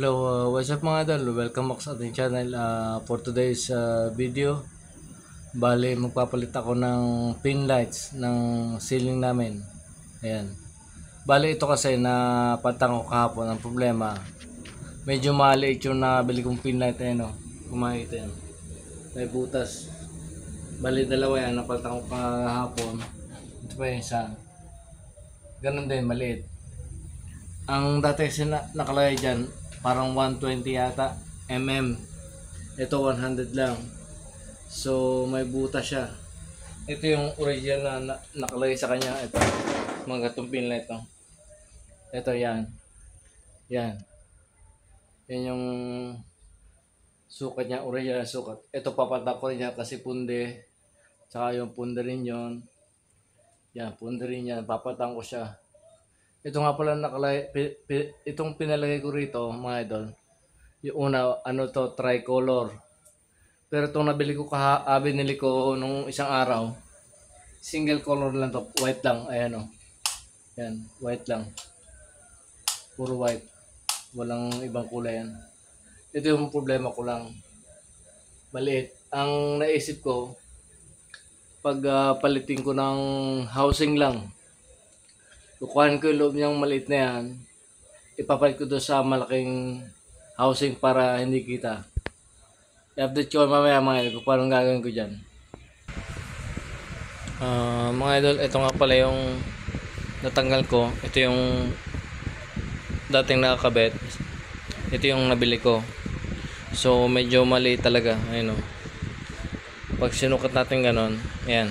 Hello, what's up mga idol? Welcome back sa ating channel. For today's video, bali magpapalit ako ng pin lights ng ceiling namin. Ayan. Bali ito kasi na patang ko kahapon. Ang problema, medyo maliit yung nabili kong pin light. Ayan o, kumakita yan. May butas. Bali dalawa yan, napalitan ko kahapon. Ito pa yung isa. Ganun din, maliit. Ang dati kasi nakalagay dyan, parang 120 yata ito 100 lang, so may butas siya. Ito yung original na nakalagay sa kanya. Ito mga gatong pin light no? Ito yan yung sukat niya, original sukat. Ito papatak ko rin niya kasi punde, tsaka yung punde rin yun yan, punde rin yan, papatang ko siya. Ito nga pala nakalagay, itong pinalagay ko rito mga idol. Yung una, ano to, tricolor. Pero itong nabili ko binili ko nung isang araw, single color lang to, white lang, ayan o. Yan, white lang. Puro white. Walang ibang kulay yan. Ito yung problema ko lang. Maliit. Ang naisip ko, pag palitin ko ng housing lang, kukuhanin ko yung loob niyang maliit na yan, ipapalit ko doon sa malaking housing para hindi kita. I-update ko mamaya mga idol kung paano gagawin ko dyan. Mga idol, ito nga pala yung natanggal ko. Ito yung dating nakakabit. Ito yung nabili ko. So medyo maliit talaga. Ayun o. Pag sinukat natin ganon, ayan,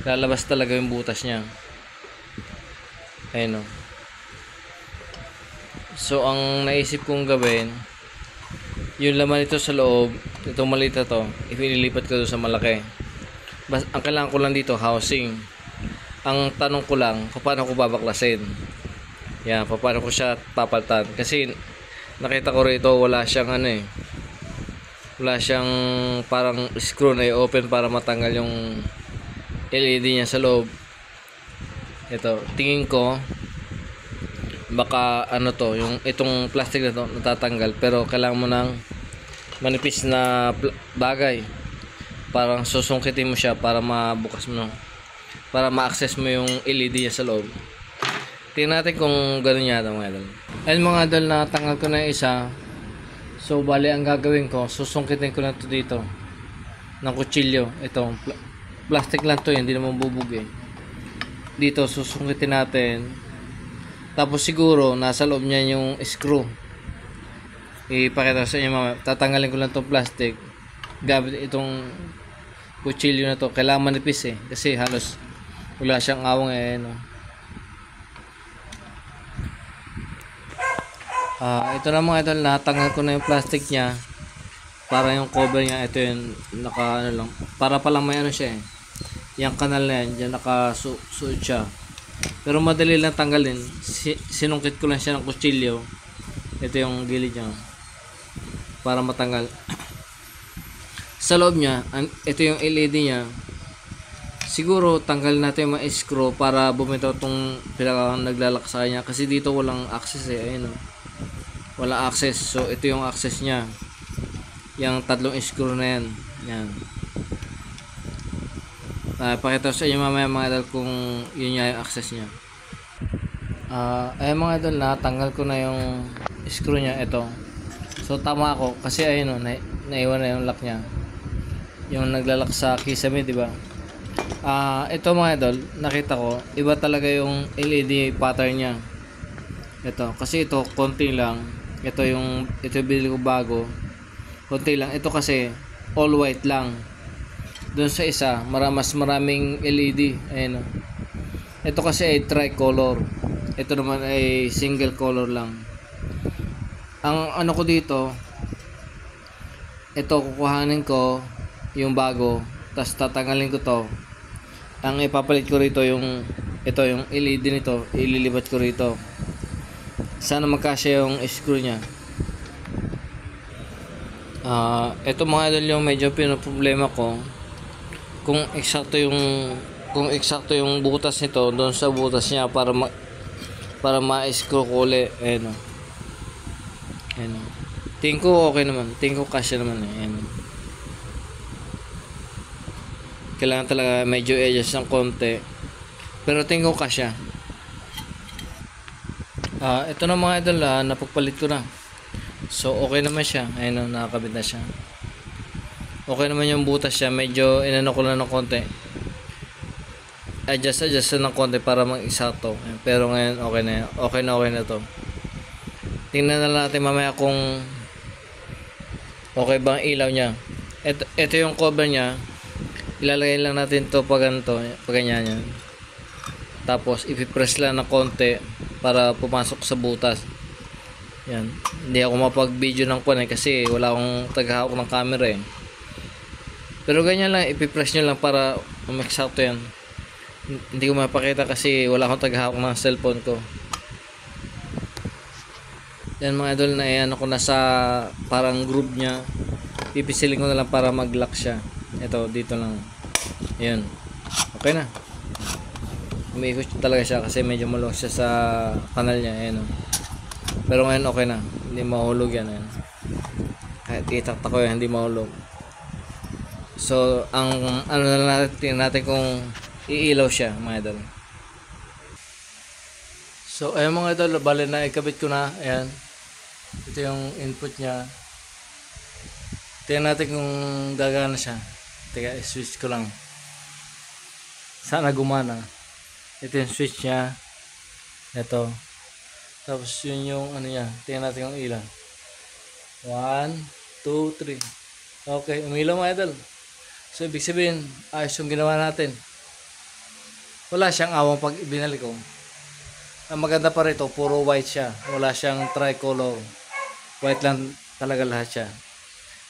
lalabas talaga yung butas niya. Ayun o. So ang naisip kong gawin, yung laman ito sa loob, itong maliit na to, ililipat ko doon sa malaki. Ang kailangan ko lang dito, housing. Ang tanong ko lang, paano ko babaklasin? Yan, paano ko siya papalitan? Kasi nakita ko rito, wala siyang wala siyang parang screw na i-open para matanggal yung LED niya sa loob. Ito, tingin ko baka yung itong plastic na to natatanggal, pero kailangan mo ng manipis na bagay, parang susungkitin mo siya para mabukas mo, para ma-access mo yung LED niya sa loob. Tingnan natin kung gano'n yata mga idol. Ayun mga idol, natanggal ko na yung isa. So bali ang gagawin ko, susungkitin ko lang to dito ng kutsilyo. Ito plastic lang to, hindi naman bubog dito susungitin natin. Tapos siguro nasa loob niya yung screw. Ipakita sa inyo mamaya. Tatanggalin ko lang itong plastic gamit itong kutsilyo na to. Kailangan manipis kasi halos wala siyang awang no? Ito na mga idol, natanggal ko na yung plastic niya. Para yung cover niya, ito yung naka lang, para palang may siya yung kanal na yan, dyan nakasuot siya. Pero madali lang tanggalin. Sinungkit ko lang siya ng kutsilyo. Ito yung gilid niya para matanggal. Sa loob niya, ito yung LED niya. Siguro tanggalin natin yung mga screw para bumitaw itong pinakang naglalak sa kanya. Kasi dito walang access ayun o. Wala access. So ito yung access niya. Yung tatlong screw na yan. Yan. Pakita sa inyo mamaya mga idol kung yun yung access niya. Ayun mga idol, natanggal ko na yung screw niya. Ito. So tama ako kasi ayun o, naiwan na yung lock niya. Yung naglalak sa kisame, diba? Ito mga idol, nakita ko iba talaga yung LED pattern niya. Ito, kasi ito konti lang. Ito bili ko bago, konti lang. Ito kasi all white lang. Doon sa isa, mas maraming LED. Ayan o. Ito kasi ay tricolor. Ito naman ay single color lang. Ang ano ko dito, ito kukuhanin ko yung bago, tapos tatanggalin ko to. Ang ipapalit ko rito yung LED nito, ililipat ko rito. Sana magkasya yung screw niya. Ito mga idol yung medyo pinoproblema ko. Kung eksakto yung butas nito doon sa butas niya para ma-screw ko ulit. Ayan. Tingin ko okay naman. Tingin ko kasya naman eh. Ayan. Kailangan talaga medyo adjust ng konti. Pero tingin ko kasya. Ito na mga idol, napagpalit ko na. So okay naman siya. Ayun, nakakabit na siya. Okay naman yung butas siya. Medyo inano ko lang ng konti. Adjust ng konti para mag-eksakto. Pero ngayon okay na yan. Okay na to. Tingnan na natin mamaya kung okay bang ilaw niya. Ito yung cover niya. Ilalagay lang natin to pag ganito, pag ganyan yan. Tapos ipipress lang ng konti para pumasok sa butas. Yan. Hindi ako mapag-video ng kuwan kasi wala akong taghahawak ng camera eh. Pero ganyan lang, ipipress nyo lang para umeksakto yan. Hindi ko mapakita kasi wala akong taghahawak ng cellphone ko. Yan mga idol, na ayan ako nasa parang group niya. Pipisilin ko na lang para mag-lock siya. Ito, dito lang. Ayan. Okay na. Umiikot talaga siya kasi medyo maluwag siya sa kanal niya. Ayan. Pero ngayon okay na. Hindi mahulog yan. Ayan. Kahit itakta ko yan, hindi mahulog. So, ang ano na natin kung iilaw siya mga idol. So, ayan mga idol, bali na ikabit ko na. Ayan. Ito yung input niya. Tingnan natin kung gagana siya. Teka, switch ko lang. Sana gumana. Ito yung switch niya. Ito. Tapos yun yung ano niya. Tingnan natin yung ilan. 1, 2, 3. Okay, umilaw mga idol. So, ibig sabihin, ayos yung ginawa natin. Wala siyang awang pag binalik ko. Ang maganda pa rito, puro white siya. Wala siyang tricolor. White lang talaga lahat siya.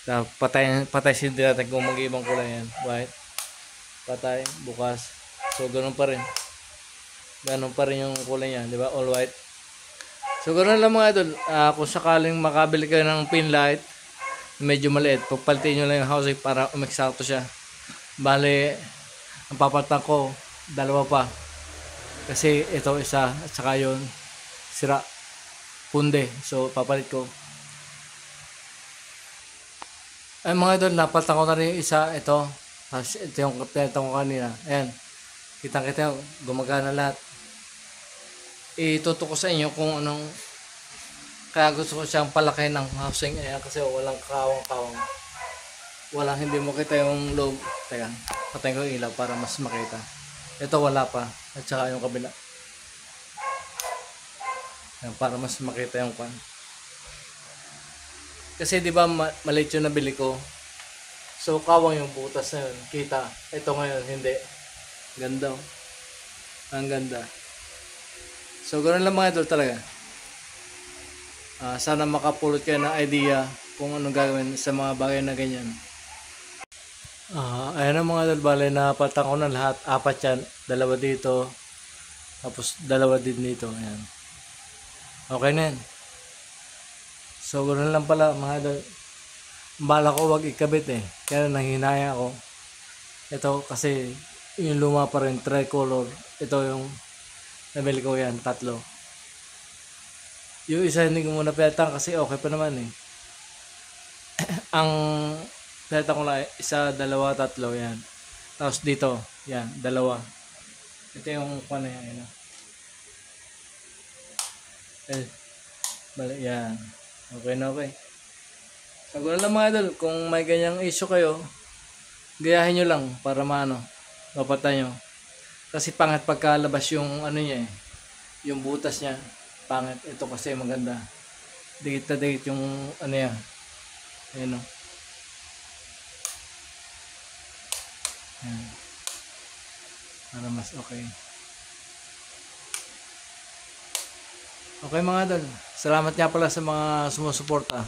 So, patay din natin kung mag-ibang kulay yan. White. Patay. Bukas. So, ganun pa rin. Ganun pa rin yung kulay niya. Di ba? All white. So, ganun lang mga idol. Kung sakaling makabili kayo ng pin light, medyo maliit, pagpalitin nyo lang yung housing para umeksakto siya. Bale, ang papalitan ko, dalawa pa. Kasi ito isa, at saka yun, sira. Punde. So, papalit ko. Ay mga idol, napalitan ko na rin yung isa, ito. Ito yung pinalitan ko kanina. Ayan. Kitang-kita, gumagana lahat. Ituto ko sa inyo kung anong kaya gusto ko siyang palaki ng housing. Ayan, kasi walang kawang-kawang. Walang hindi mo kita yung loob. Teka, patayin ko yung ilaw para mas makita. Ito wala pa. At saka yung kabila. Ayan, para mas makita yung pan. Kasi di ba maliit yung nabili ko. So kawang yung butas na yun. Kita. Ito ngayon hindi. Ganda. Ang ganda. So ganoon lang mga idol talaga. Sana makapulot kayo ng idea kung anong gagawin sa mga bagay na ganyan. Ayan ang mga idol, bale na palitan ko na lahat. 4 yan. 2 dito. Tapos 2 din dito. Ayan. Okay na yan. So ganoon lang pala mga idol. Bala ko wag ikabit eh. Kaya nanghinaya ako. Ito kasi yung luma pa rin, tricolor. Ito yung nabili ko yan, 3. Yung isa hindi ko muna palitan kasi okay pa naman eh. Ang palitan ko lang 1, 2, 3 yan. Tapos dito, yan, 2. Ito yung ano yan. Balik yan. Okay na okay. So ganoon lang mga idol, kung may ganyang issue kayo, gayahin nyo lang para mapatay nyo. Kasi pangit pagkalabas yung ano niya eh. Yung butas niya. Pangit. Ito kasi maganda. Dikit na dikit yung ano yan. Ayan o. Ayan. Para mas okay. Okay mga idol. Salamat nga pala sa mga sumusuporta.